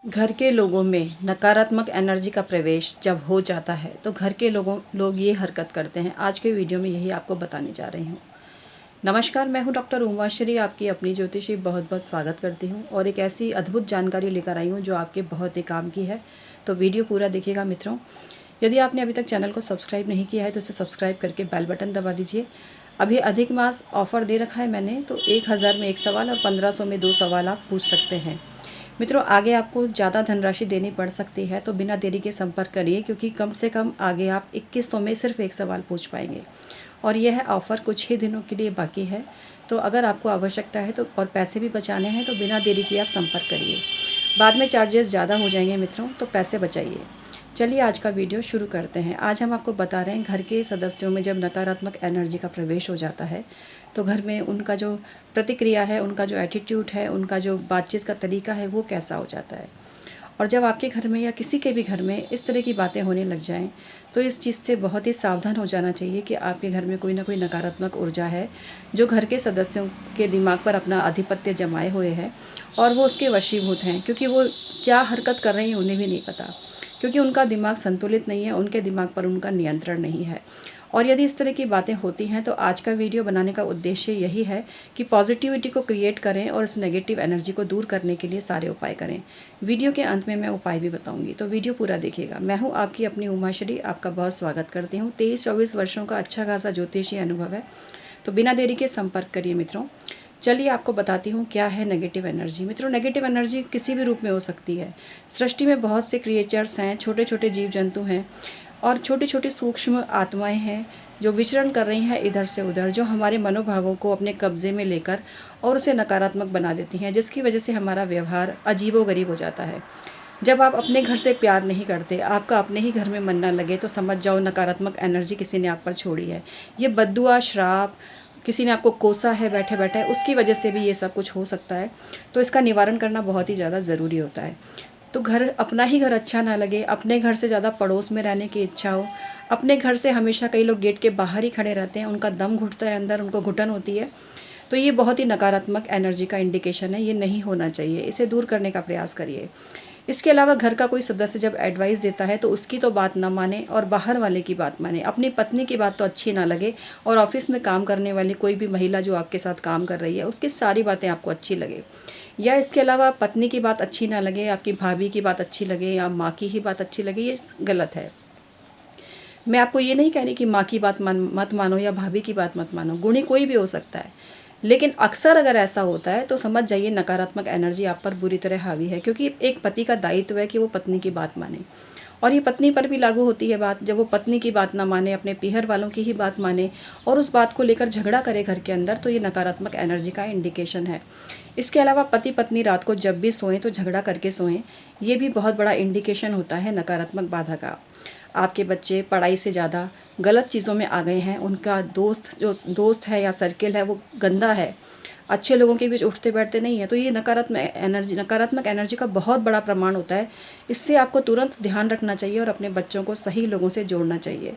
घर के लोगों में नकारात्मक एनर्जी का प्रवेश जब हो जाता है तो घर के लोग ये हरकत करते हैं। आज के वीडियो में यही आपको बताने जा रही हूँ। नमस्कार, मैं हूँ डॉक्टर उमाश्री, आपकी अपनी ज्योतिषी बहुत बहुत स्वागत करती हूँ और एक ऐसी अद्भुत जानकारी लेकर आई हूँ जो आपके बहुत ही काम की है। तो वीडियो पूरा देखिएगा मित्रों। यदि आपने अभी तक चैनल को सब्सक्राइब नहीं किया है तो इसे सब्सक्राइब करके बेल बटन दबा दीजिए। अभी अधिक मास ऑफर दे रखा है मैंने, तो 1000 में 1 सवाल और 1500 में 2 सवाल आप पूछ सकते हैं। मित्रों, आगे आपको ज़्यादा धनराशि देनी पड़ सकती है तो बिना देरी के संपर्क करिए, क्योंकि कम से कम आगे आप 2100 में सिर्फ 1 सवाल पूछ पाएंगे और यह ऑफ़र कुछ ही दिनों के लिए बाकी है। तो अगर आपको आवश्यकता है तो और पैसे भी बचाने हैं तो बिना देरी के आप संपर्क करिए। बाद में चार्जेस ज़्यादा हो जाएंगे मित्रों, तो पैसे बचाइए। चलिए आज का वीडियो शुरू करते हैं। आज हम आपको बता रहे हैं घर के सदस्यों में जब नकारात्मक एनर्जी का प्रवेश हो जाता है तो घर में उनका जो प्रतिक्रिया है, उनका जो एटीट्यूड है, उनका जो बातचीत का तरीका है वो कैसा हो जाता है। और जब आपके घर में या किसी के भी घर में इस तरह की बातें होने लग जाएं तो इस चीज़ से बहुत ही सावधान हो जाना चाहिए कि आपके घर में कोई ना कोई नकारात्मक ऊर्जा है जो घर के सदस्यों के दिमाग पर अपना आधिपत्य जमाए हुए है और वो उसके वशीभूत हैं, क्योंकि वो क्या हरकत कर रहे हैं उन्हें भी नहीं पता, क्योंकि उनका दिमाग संतुलित नहीं है, उनके दिमाग पर उनका नियंत्रण नहीं है। और यदि इस तरह की बातें होती हैं तो आज का वीडियो बनाने का उद्देश्य यही है कि पॉजिटिविटी को क्रिएट करें और इस नेगेटिव एनर्जी को दूर करने के लिए सारे उपाय करें। वीडियो के अंत में मैं उपाय भी बताऊंगी, तो वीडियो पूरा देखिएगा। मैं हूं आपकी अपनी उमाश्री, आपका बहुत स्वागत करती हूं। 23-24 वर्षों का अच्छा खासा ज्योतिषीय अनुभव है, तो बिना देरी के संपर्क करिए मित्रों। चलिए आपको बताती हूँ क्या है नेगेटिव एनर्जी। मित्रों, नेगेटिव एनर्जी किसी भी रूप में हो सकती है। सृष्टि में बहुत से क्रिएचर्स हैं, छोटे छोटे जीव जंतु हैं और छोटी छोटी सूक्ष्म आत्माएं हैं जो विचरण कर रही हैं इधर से उधर, जो हमारे मनोभावों को अपने कब्जे में लेकर और उसे नकारात्मक बना देती हैं, जिसकी वजह से हमारा व्यवहार अजीबोगरीब हो जाता है। जब आप अपने घर से प्यार नहीं करते, आपका अपने ही घर में मन ना लगे, तो समझ जाओ नकारात्मक एनर्जी किसी ने आप पर छोड़ी है। ये बद्दुआ, श्राप, किसी ने आपको कोसा है बैठे बैठे, उसकी वजह से भी ये सब कुछ हो सकता है। तो इसका निवारण करना बहुत ही ज़्यादा ज़रूरी होता है। तो घर, अपना ही घर अच्छा ना लगे, अपने घर से ज़्यादा पड़ोस में रहने की इच्छा हो, अपने घर से हमेशा कई लोग गेट के बाहर ही खड़े रहते हैं, उनका दम घुटता है अंदर, उनको घुटन होती है, तो ये बहुत ही नकारात्मक एनर्जी का इंडिकेशन है। ये नहीं होना चाहिए, इसे दूर करने का प्रयास करिए। इसके अलावा घर का कोई सदस्य जब एडवाइस देता है तो उसकी तो बात ना माने और बाहर वाले की बात माने। अपनी पत्नी की बात तो अच्छी ना लगे और ऑफिस में काम करने वाली कोई भी महिला जो आपके साथ काम कर रही है उसकी सारी बातें आपको अच्छी लगे, या इसके अलावा पत्नी की बात अच्छी ना लगे, आपकी भाभी की बात अच्छी लगे या माँ की ही बात अच्छी लगे, ये गलत है। मैं आपको ये नहीं कह रही कि माँ की बात मत मानो या भाभी की बात मत मानो, गुणी कोई भी हो सकता है, लेकिन अक्सर अगर ऐसा होता है तो समझ जाइए नकारात्मक एनर्जी आप पर बुरी तरह हावी है, क्योंकि एक पति का दायित्व है कि वो पत्नी की बात माने। और ये पत्नी पर भी लागू होती है बात। जब वो पत्नी की बात ना माने, अपने पीहर वालों की ही बात माने और उस बात को लेकर झगड़ा करे घर के अंदर, तो ये नकारात्मक एनर्जी का इंडिकेशन है। इसके अलावा पति पत्नी रात को जब भी सोएं तो झगड़ा करके सोएं, ये भी बहुत बड़ा इंडिकेशन होता है नकारात्मक बाधा का। आपके बच्चे पढ़ाई से ज़्यादा गलत चीज़ों में आ गए हैं, उनका दोस्त है या सर्किल है वो गंदा है, अच्छे लोगों के बीच उठते बैठते नहीं है, तो ये नकारात्मक एनर्जी का बहुत बड़ा प्रमाण होता है। इससे आपको तुरंत ध्यान रखना चाहिए और अपने बच्चों को सही लोगों से जोड़ना चाहिए।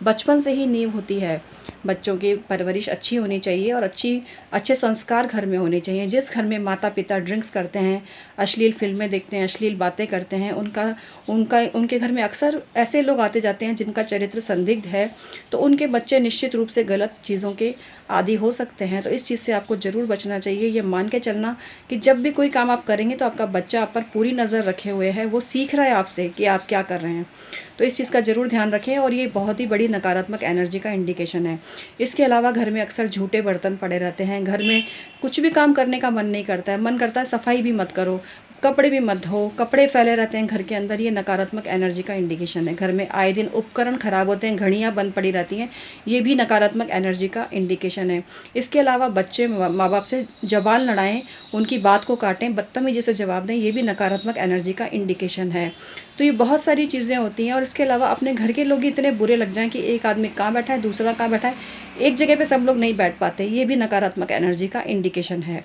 बचपन से ही नींव होती है, बच्चों की परवरिश अच्छी होनी चाहिए और अच्छे संस्कार घर में होने चाहिए। जिस घर में माता पिता ड्रिंक्स करते हैं, अश्लील फिल्में देखते हैं, अश्लील बातें करते हैं, उनके घर में अक्सर ऐसे लोग आते जाते हैं जिनका चरित्र संदिग्ध है, तो उनके बच्चे निश्चित रूप से गलत चीज़ों के आदी हो सकते हैं। तो इस चीज़ से आपको ज़रूर बचना चाहिए। ये मान के चलना कि जब भी कोई काम आप करेंगे तो आपका बच्चा आप पर पूरी नज़र रखे हुए है, वो सीख रहा है आपसे कि आप क्या कर रहे हैं। तो इस चीज़ का ज़रूर ध्यान रखें और ये बहुत ही बड़ी नकारात्मक एनर्जी का इंडिकेशन है। इसके अलावा घर में अक्सर झूठे बर्तन पड़े रहते हैं, घर में कुछ भी काम करने का मन नहीं करता है, मन करता है सफाई भी मत करो, कपड़े भी मत धो, कपड़े फैले रहते हैं घर के अंदर, ये नकारात्मक एनर्जी का इंडिकेशन है। घर में आए दिन उपकरण खराब होते हैं, घड़ियाँ बंद पड़ी रहती हैं, ये भी नकारात्मक एनर्जी का इंडिकेशन है। इसके अलावा बच्चे माँ बाप से जबान लड़ाएं, उनकी बात को काटें, बदतमीजी से जवाब दें, ये भी नकारात्मक एनर्जी का इंडिकेशन है। तो ये बहुत सारी चीज़ें होती हैं। और इसके अलावा अपने घर के लोग ही इतने बुरे लग जाएं कि एक आदमी कहाँ बैठा है, दूसरा कहाँ बैठा है, एक जगह पे सब लोग नहीं बैठ पाते, ये भी नकारात्मक एनर्जी का इंडिकेशन है।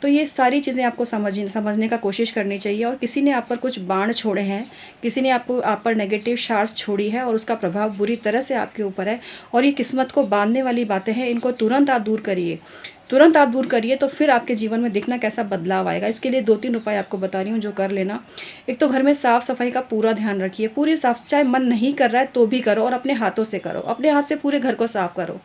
तो ये सारी चीज़ें आपको समझने का कोशिश करनी चाहिए। और किसी ने आप पर कुछ बाण छोड़े हैं, किसी ने आप पर नेगेटिव शार्स छोड़ी है और उसका प्रभाव बुरी तरह से आपके ऊपर है और ये किस्मत को बांधने वाली बातें हैं, इनको तुरंत आप दूर करिए। तुरंत आप दूर करिए तो फिर आपके जीवन में देखना कैसा बदलाव आएगा। इसके लिए 2-3 उपाय आपको बता रही हूँ जो कर लेना। एक तो घर में साफ-सफाई का पूरा ध्यान रखिए, पूरी साफ, चाहे मन नहीं कर रहा है तो भी करो और अपने हाथों से करो, अपने हाथ से पूरे घर को साफ करो।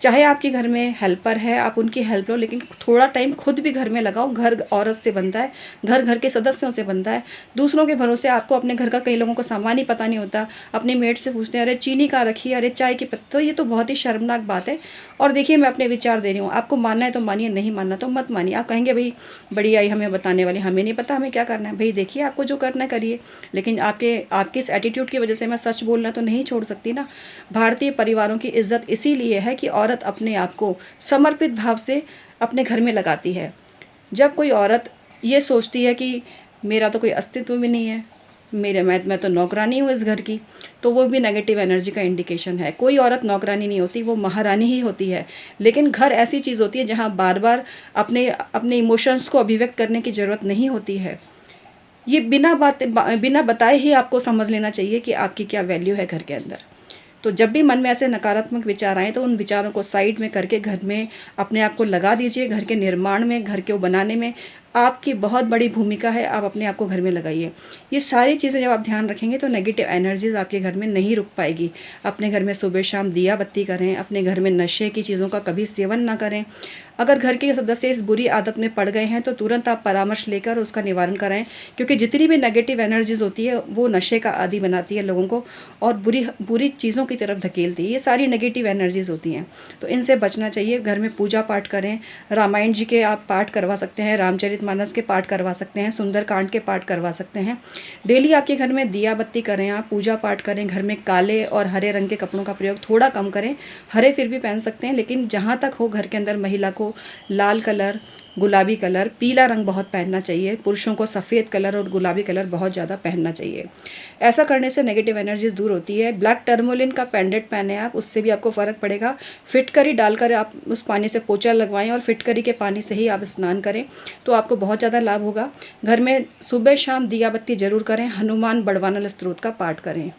चाहे आपके घर में हेल्पर है, आप उनकी हेल्प लो, लेकिन थोड़ा टाइम खुद भी घर में लगाओ। घर औरत से बनता है, घर घर के सदस्यों से बनता है। दूसरों के भरोसे आपको अपने घर का, कई लोगों को सामान ही पता नहीं होता, अपनी मेड से पूछते हैं अरे चीनी कहाँ रखी है, अरे चाय की पत्ती। तो ये तो बहुत ही शर्मनाक बात है। और देखिए, मैं अपने विचार दे रही हूँ, आपको मानना है तो मानिए, नहीं मानना तो मत मानिए। आप कहेंगे भाई बड़ी आई हमें बताने वाली, हमें नहीं पता हमें क्या करना है। भाई देखिए, आपको जो करना है करिए, लेकिन आपके इस एटीट्यूड की वजह से मैं सच बोलना तो नहीं छोड़ सकती ना। भारतीय परिवारों की इज्जत इसीलिए है कि औरत अपने आप को समर्पित भाव से अपने घर में लगाती है। जब कोई औरत ये सोचती है कि मेरा तो कोई अस्तित्व भी नहीं है, मैं तो नौकरानी हूँ इस घर की, तो वो भी नेगेटिव एनर्जी का इंडिकेशन है। कोई औरत नौकरानी नहीं होती, वो महारानी ही होती है। लेकिन घर ऐसी चीज़ होती है जहाँ बार बार अपने इमोशंस को अभिव्यक्त करने की ज़रूरत नहीं होती है। ये बिना बताए ही आपको समझ लेना चाहिए कि आपकी क्या वैल्यू है घर के अंदर। तो जब भी मन में ऐसे नकारात्मक विचार आएँ तो उन विचारों को साइड में करके घर में अपने आप को लगा दीजिए। घर के निर्माण में, घर को बनाने में आपकी बहुत बड़ी भूमिका है। आप अपने आप को घर में लगाइए। ये सारी चीज़ें जब आप ध्यान रखेंगे तो नेगेटिव एनर्जीज़ आपके घर में नहीं रुक पाएगी। अपने घर में सुबह शाम दिया बत्ती करें। अपने घर में नशे की चीज़ों का कभी सेवन ना करें। अगर घर के सदस्य इस बुरी आदत में पड़ गए हैं तो तुरंत आप परामर्श लेकर उसका निवारण कराएं, क्योंकि जितनी भी नेगेटिव एनर्जीज़ होती है वो नशे का आदी बनाती है लोगों को और बुरी चीज़ों की तरफ धकेलती है। ये सारी नेगेटिव एनर्जीज़ होती हैं, तो इनसे बचना चाहिए। घर में पूजा पाठ करें। रामायण जी के आप पाठ करवा सकते हैं, रामचरितमानस के पाठ करवा सकते हैं, सुंदरकांड के पाठ करवा सकते हैं। डेली आपके घर में दिया बत्ती करें, आप पूजा पाठ करें। घर में काले और हरे रंग के कपड़ों का प्रयोग थोड़ा कम करें। हरे फिर भी पहन सकते हैं, लेकिन जहाँ तक हो घर के अंदर महिला को लाल कलर, गुलाबी कलर, पीला रंग बहुत पहनना चाहिए। पुरुषों को सफ़ेद कलर और गुलाबी कलर बहुत ज़्यादा पहनना चाहिए। ऐसा करने से नेगेटिव एनर्जीज दूर होती है। ब्लैक टर्मोलिन का पेंडेंट पहने आप, उससे भी आपको फ़र्क पड़ेगा। फिटकरी डालकर आप उस पानी से पोछा लगवाएं और फिटकरी के पानी से ही आप स्नान करें तो आपको बहुत ज़्यादा लाभ होगा। घर में सुबह शाम दिया बत्ती जरूर करें। हनुमान बड़वानल स्तोत्र का पाठ करें।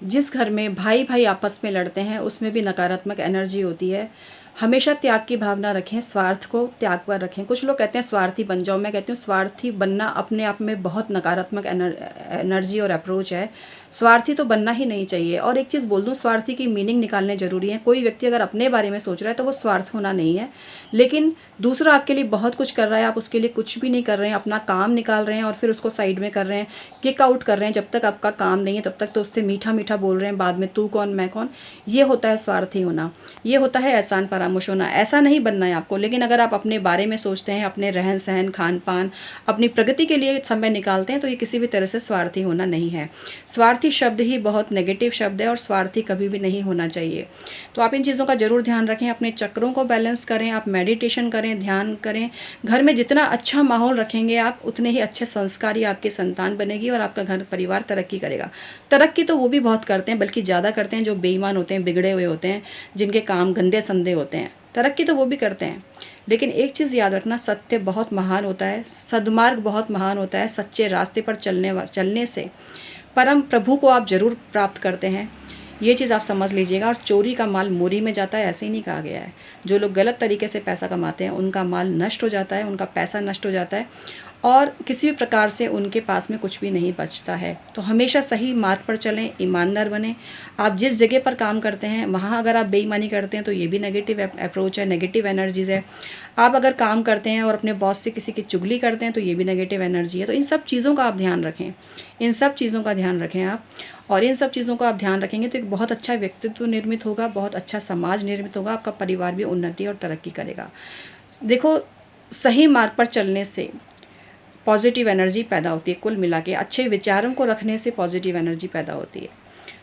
जिस घर में भाई भाई आपस में लड़ते हैं उसमें भी नकारात्मक एनर्जी होती है। हमेशा त्याग की भावना रखें, स्वार्थ को त्याग पर रखें। कुछ लोग कहते हैं स्वार्थी बन जाओ, मैं कहती हूँ स्वार्थी बनना अपने आप में बहुत नकारात्मक एनर्जी और अप्रोच है। स्वार्थी तो बनना ही नहीं चाहिए। और एक चीज़ बोल दूँ, स्वार्थी की मीनिंग निकालने ज़रूरी है। कोई व्यक्ति अगर अपने बारे में सोच रहा है तो वो स्वार्थ होना नहीं है, लेकिन दूसरा आपके लिए बहुत कुछ कर रहा है, आप उसके लिए कुछ भी नहीं कर रहे हैं, अपना काम निकाल रहे हैं और फिर उसको साइड में कर रहे हैं, किक आउट कर रहे हैं। जब तक आपका काम नहीं है तब तक तो उससे मीठा मीठा बोल रहे हैं, बाद में तू कौन मैं कौन। ये होता है स्वार्थी होना, ये होता है एहसान फरामोश होना। ऐसा नहीं बनना है आपको। लेकिन अगर आप अपने बारे में सोचते हैं, अपने रहन सहन, खान पान, अपनी प्रगति के लिए समय निकालते हैं, तो ये किसी भी तरह से स्वार्थी होना नहीं है। स्वार्थी शब्द ही बहुत नेगेटिव शब्द है और स्वार्थी कभी भी नहीं होना चाहिए। तो आप इन चीज़ों का जरूर ध्यान रखें। अपने चक्रों को बैलेंस करें, आप मेडिटेशन करें, ध्यान करें। घर में जितना अच्छा माहौल रखेंगे आप, उतने ही अच्छे संस्कारी आपकी संतान बनेगी और आपका घर परिवार तरक्की करेगा। तरक्की तो वो भी बहुत करते हैं, बल्कि ज़्यादा करते हैं जो बेईमान होते हैं, बिगड़े हुए होते हैं, जिनके काम गंदे संदे होते हैं। तरक्की तो वो भी करते हैं, लेकिन एक चीज़ याद रखना, सत्य बहुत महान होता है, सद्मार्ग बहुत महान होता है। सच्चे रास्ते पर चलने से परम प्रभु को आप जरूर प्राप्त करते हैं। ये चीज़ आप समझ लीजिएगा। और चोरी का माल मोरी में जाता है, ऐसे ही नहीं कहा गया है। जो लोग गलत तरीके से पैसा कमाते हैं उनका माल नष्ट हो जाता है, उनका पैसा नष्ट हो जाता है और किसी भी प्रकार से उनके पास में कुछ भी नहीं बचता है। तो हमेशा सही मार्ग पर चलें, ईमानदार बने। आप जिस जगह पर काम करते हैं वहाँ अगर आप बेईमानी करते हैं तो ये भी नेगेटिव अप्रोच है, नेगेटिव एनर्जीज़ है। आप अगर काम करते हैं और अपने बॉस से किसी की चुगली करते हैं तो ये भी नेगेटिव एनर्जी है। तो इन सब चीज़ों का आप ध्यान रखें, इन सब चीज़ों का ध्यान रखें आप। और इन सब चीज़ों को आप ध्यान रखेंगे तो एक बहुत अच्छा व्यक्तित्व निर्मित होगा, बहुत अच्छा समाज निर्मित होगा, आपका परिवार भी उन्नति और तरक्की करेगा। देखो, सही मार्ग पर चलने से पॉजिटिव एनर्जी पैदा होती है। कुल मिला के अच्छे विचारों को रखने से पॉजिटिव एनर्जी पैदा होती है।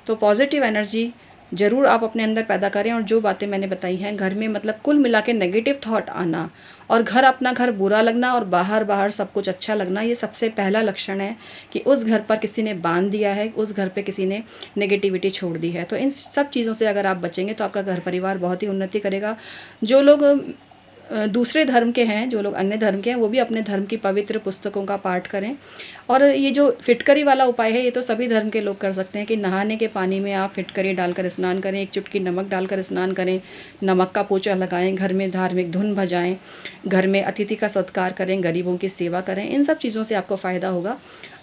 तो पॉजिटिव एनर्जी ज़रूर आप अपने अंदर पैदा करें। और जो बातें मैंने बताई हैं, घर में मतलब कुल मिला के नेगेटिव थॉट आना और अपना घर बुरा लगना और बाहर सब कुछ अच्छा लगना, ये सबसे पहला लक्षण है कि उस घर पर किसी ने बांध दिया है, उस घर पे किसी ने नेगेटिविटी छोड़ दी है। तो इन सब चीज़ों से अगर आप बचेंगे तो आपका घर परिवार बहुत ही उन्नति करेगा। जो लोग दूसरे धर्म के हैं, जो लोग अन्य धर्म के हैं, वो भी अपने धर्म की पवित्र पुस्तकों का पाठ करें। और ये जो फिटकरी वाला उपाय है, ये तो सभी धर्म के लोग कर सकते हैं कि नहाने के पानी में आप फिटकरी डालकर स्नान करें, एक चुटकी नमक डालकर स्नान करें, नमक का पोछा लगाएं, घर में धार्मिक धुन बजाएं, घर में अतिथि का सत्कार करें, गरीबों की सेवा करें। इन सब चीज़ों से आपको फ़ायदा होगा।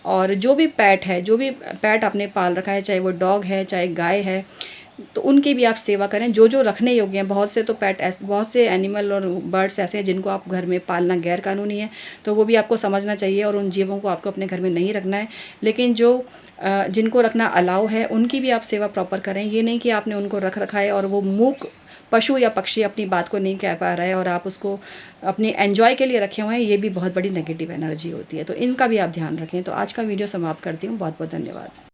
और जो भी पेट आपने पाल रखा है, चाहे वो डॉग है, चाहे गाय है, तो उनकी भी आप सेवा करें, जो जो रखने योग्य हैं। बहुत से एनिमल और बर्ड्स ऐसे हैं जिनको आप घर में पालना गैर कानूनी है, तो वो भी आपको समझना चाहिए और उन जीवों को आपको अपने घर में नहीं रखना है। लेकिन जिनको रखना अलाउ है, उनकी भी आप सेवा प्रॉपर करें। ये नहीं कि आपने उनको रख रखा है और वो मूक पशु या पक्षी अपनी बात को नहीं कह पा रहा है और आप उसको अपनी एंजॉय के लिए रखे हुए हैं, ये भी बहुत बड़ी नेगेटिव एनर्जी होती है। तो इनका भी आप ध्यान रखें। तो आज का वीडियो समाप्त करती हूँ। बहुत बहुत धन्यवाद।